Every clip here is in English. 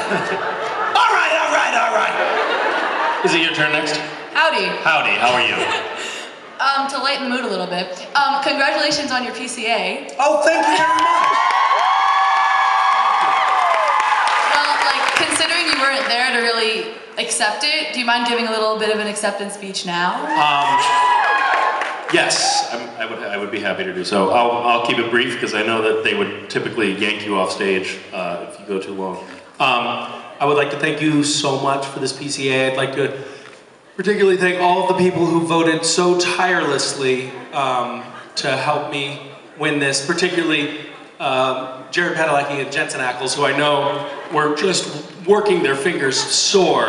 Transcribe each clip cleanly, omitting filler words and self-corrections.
All right, all right, all right. Is it your turn next? Howdy. Howdy, how are you? To lighten the mood a little bit, congratulations on your PCA. Oh, thank you very much. Well, like, considering you weren't there to really accept it, do you mind giving a little bit of an acceptance speech now? Yes, I would be happy to do so. I'll keep it brief because I know that they would typically yank you off stage if you go too long. I would like to thank you so much for this PCA. I'd like to particularly thank all of the people who voted so tirelessly to help me win this, particularly Jared Padalecki and Jensen Ackles, who I know were just working their fingers sore,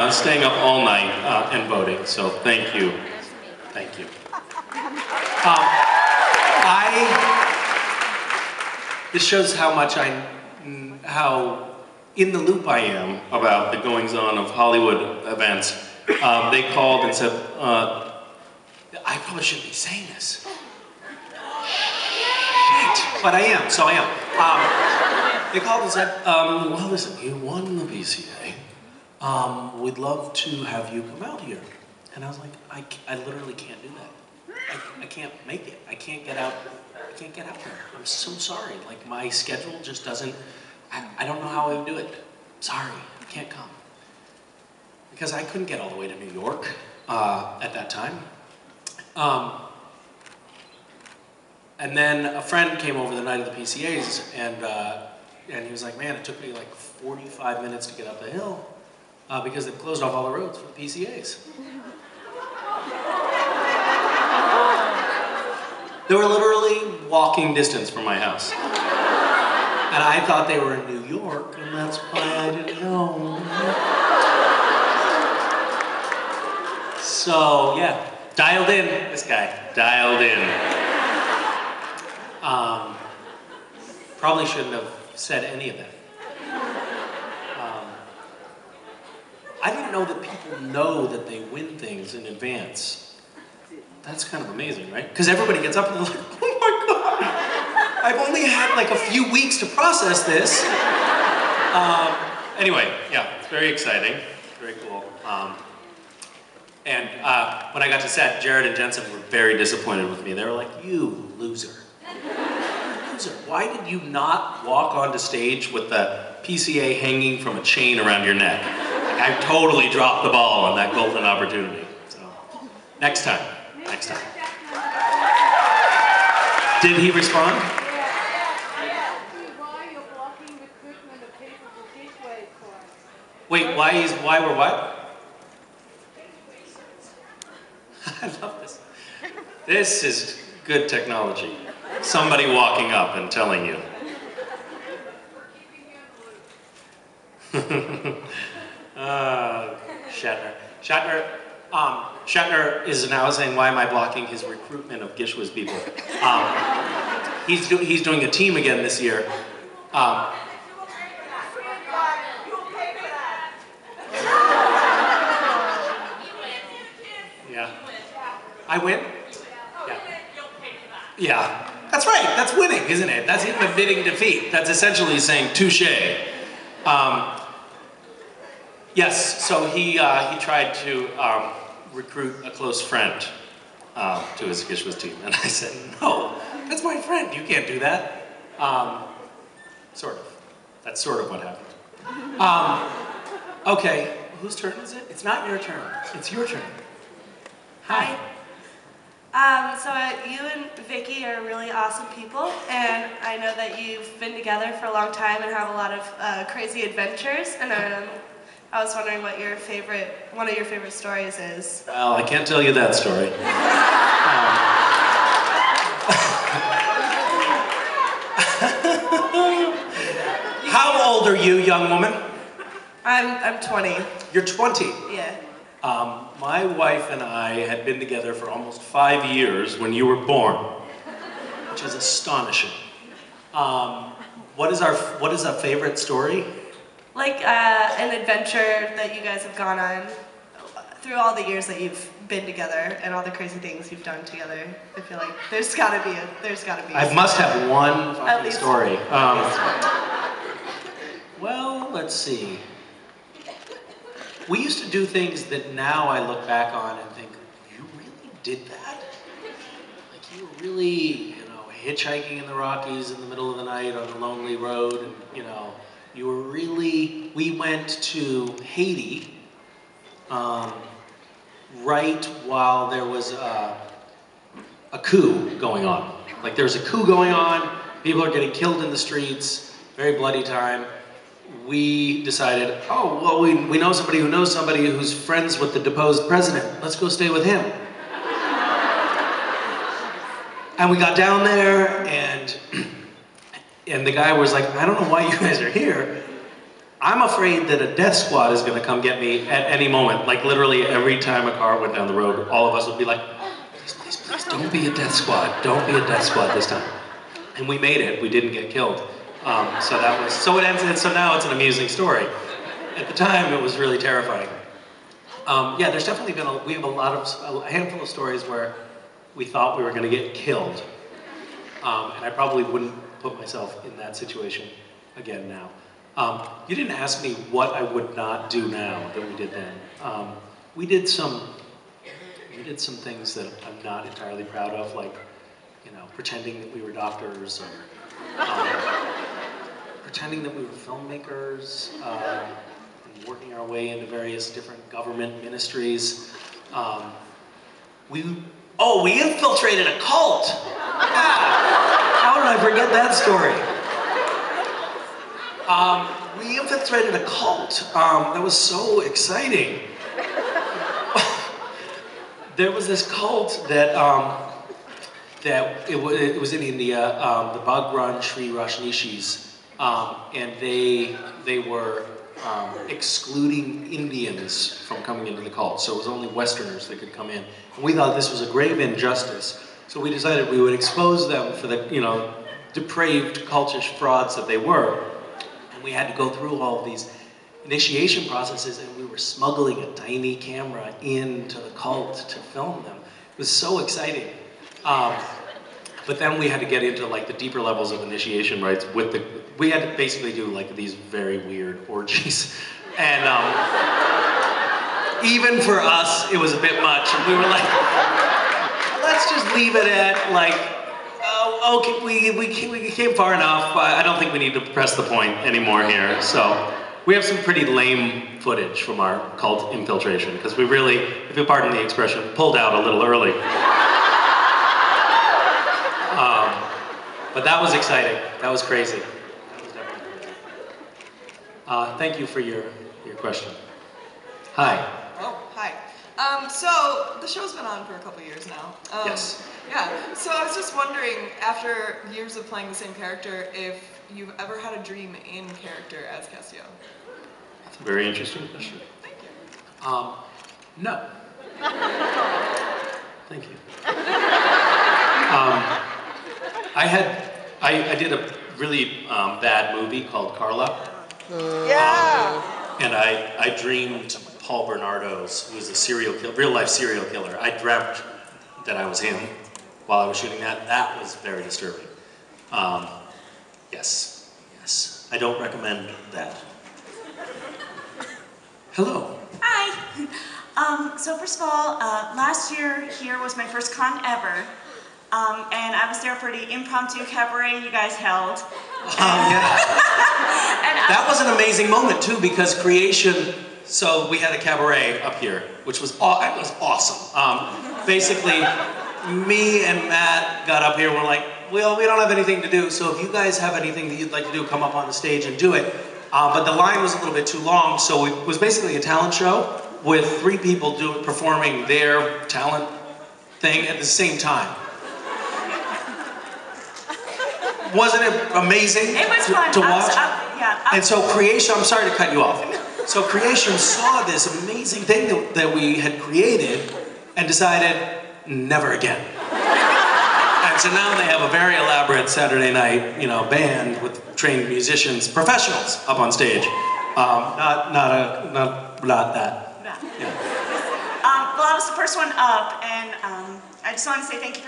staying up all night and voting. So thank you. Thank you. This shows how much how in the loop I am about the goings-on of Hollywood events. They called and said, I probably shouldn't be saying this. Shit. But I am, so I am. They called and said, well, listen, you won the PCA. We'd love to have you come out here. And I was like, I literally can't do that. I can't make it. I can't get out. I can't get out there. I'm so sorry. Like, my schedule just doesn't, I don't know how I would do it. Sorry, I can't come. Because I couldn't get all the way to New York at that time. And then a friend came over the night of the PCAs, and he was like, man, it took me like 45 minutes to get up the hill because they've closed off all the roads for the PCAs. They were literally walking distance from my house. And I thought they were in New York, and that's why I didn't know. So, yeah, dialed in, this guy, dialed in. Probably shouldn't have said any of that. I didn't know that people know that they win things in advance. That's kind of amazing, right? Because everybody gets up and they're like, oh my God, I've only had like a few weeks to process this. Anyway, yeah, it's very exciting, very cool. And when I got to set, Jared and Jensen were very disappointed with me. They were like, you loser. Loser, why did you not walk onto stage with the PCA hanging from a chain around your neck? Like, I totally dropped the ball on that golden opportunity. So, next time. Next time. Did he respond? Wait, why we're what? I love this. This is good technology. Somebody walking up and telling you. Shatner is now saying, why am I blocking his recruitment of Gishwa's people? He's doing a team again this year. Yeah. I win? Yeah. Yeah. That's right. That's winning, isn't it? That's even admitting defeat. That's essentially saying touche. Yes, so he tried to recruit a close friend to his Gishwa's team, and I said, no, that's my friend, you can't do that. Sort of. That's sort of what happened. Okay, whose turn is it? It's not your turn, it's your turn. Hi. So you and Vicky are really awesome people, and I know that you've been together for a long time and have a lot of crazy adventures, and I was wondering what one of your favorite stories is. Well, I can't tell you that story. How old are you, young woman? I'm 20. You're 20? Yeah. My wife and I had been together for almost 5 years when you were born, which is astonishing. What is our favorite story? Like an adventure that you guys have gone on through all the years that you've been together and all the crazy things you've done together. I feel like there's gotta be. I must have one fucking story. Well, let's see. We used to do things that now I look back on and think, you really did that? Like you were really, hitchhiking in the Rockies in the middle of the night on a lonely road, and you were really, we went to Haiti right while there was a coup going on. Like there's a coup going on, people are getting killed in the streets, very bloody time. We decided, oh, well, we know somebody who knows somebody who's friends with the deposed president. Let's go stay with him. And we got down there, and the guy was like, I don't know why you guys are here. I'm afraid that a death squad is gonna come get me at any moment. Like literally every time a car went down the road, all of us would be like, please, please, don't be a death squad. Don't be a death squad this time. And we made it, we didn't get killed. So now it's an amusing story. At the time, it was really terrifying. Yeah, there's definitely been we have a handful of stories where we thought we were gonna get killed. And I probably wouldn't put myself in that situation again now. You didn't ask me what I would not do now that we did then. We did some things that I'm not entirely proud of, like, pretending that we were doctors, or pretending that we were filmmakers, and working our way into various different government ministries. We infiltrated a cult! Yeah. How did I forget that story? We infiltrated a cult. That was so exciting. There was this cult that it was in India, the Bhagwan Sri Rajneeshis, and they were excluding Indians from coming into the cult. So it was only Westerners that could come in. And we thought this was a grave injustice. So we decided we would expose them for the, depraved cultish frauds that they were. And we had to go through all of these initiation processes, and we were smuggling a tiny camera into the cult to film them. It was so exciting. But then we had to get into like the deeper levels of initiation rites we had to basically do like these very weird orgies. And even for us, it was a bit much. And we were like, let's just leave it at like, oh, okay, we came far enough. I don't think we need to press the point anymore here. So we have some pretty lame footage from our cult infiltration, because we really, if you pardon the expression, pulled out a little early. But that was exciting. That was crazy. That was definitely crazy. Thank you for your question. Hi. Oh, hi. So the show's been on for a couple years now. Yes. Yeah. So I was just wondering, after years of playing the same character, if you've ever had a dream in character as Cassio. That's a very interesting question. Thank you. No. Thank you. I did a really bad movie called Carla. Yeah. And I dreamed Paul Bernardo's, who was a real-life serial killer. I dreamt that I was him while I was shooting that. That was very disturbing. Yes. I don't recommend that. Hello. Hi. So first of all, last year here was my first con ever. And I was there for the impromptu cabaret you guys held. Yeah. That was an amazing moment too, because creation, so we had a cabaret up here, which was awesome. Basically, me and Matt got up here and we're like, well, we don't have anything to do, so if you guys have anything that you'd like to do, come up on the stage and do it. But the line was a little bit too long, so it was basically a talent show with 3 people performing their talent thing at the same time. Wasn't it amazing It was fun. to watch? And so Creation, I'm sorry to cut you off. So Creation saw this amazing thing that we had created and decided, never again. And so now they have a very elaborate Saturday night, band with trained musicians, professionals up on stage. Not that. Well, I was the first one up, and I just want to say thank you for